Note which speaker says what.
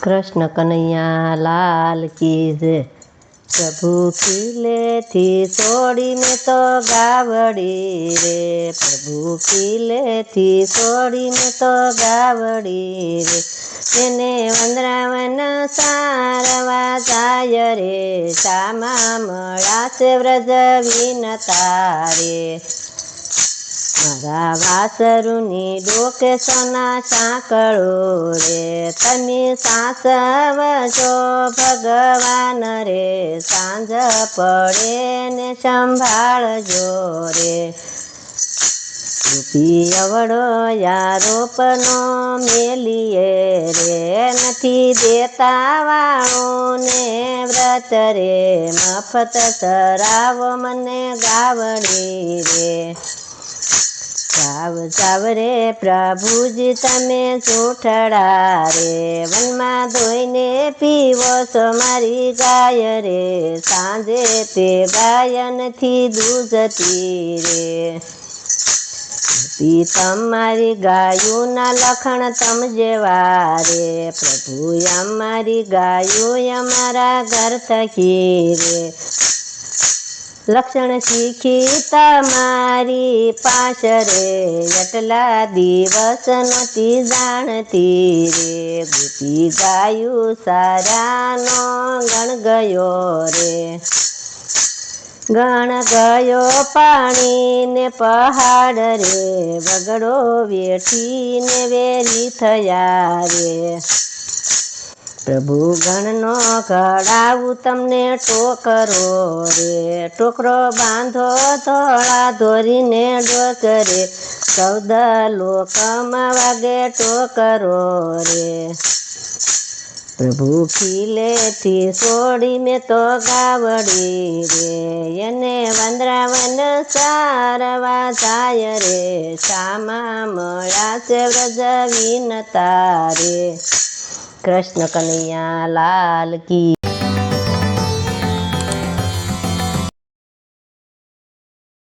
Speaker 1: कृष्ण कन्हैया लाल की जय। प्रभु खिलेथी सोड़ी में तो गावड़ी रे, प्रभु खिलेथी सोड़ी में तो गावड़ी रे। તેને વંદરાવન સારવા જાય રે, શામા મળાશે વ્રજ વિનતા રે। મારા વાસરુની ડોકે સોના સાંકળો રે, તમે સાસવજો ભગવાન રે, સાંજ પડે ને સંભાળજો રે। રૂપી અવળો યારોપનો મેલીએ રે, નથી દેતા વાળોને વ્રત રે, મફત ચરાવો મને ગાવડી રે। જાવ જાવ રે પ્રભુજી તમે ચૂંટડા રે, વનમાં ધોઈને પીવો છો મારી ગાય રે, સાંજે તે ગાય નથી દૂધતી રે। તમારી ગાયુંના લખણ તમ જેવા રે, પ્રભુ અમારી ગાયું અમારા ઘર થકી રે। લક્ષણ શીખી તમારી પાસ રે, એટલા દિવસ નહોતી જાણતી રે, ગોપી ગાયું સારાનો ગણ ગયો રે। ગણ ગયો પાણીને પહાડ રે, વગડો વેઠીને વેરી થયા રે। પ્રભુ ગણનો ઘડાવું તમને ટોકરો રે, ટોકરો બાંધો ધોળા દોરીને ડોકરે, 14 લોકમાં વાગે ટોકરો રે। પ્રભુ ખીલેથી સોડી મેં તો ગાવડી રે, એને વંદરાવન સારવા જાય રે, શામા મળાશે વ્રજ વિનતા રે। कृष्ण कन्हैया लाल की।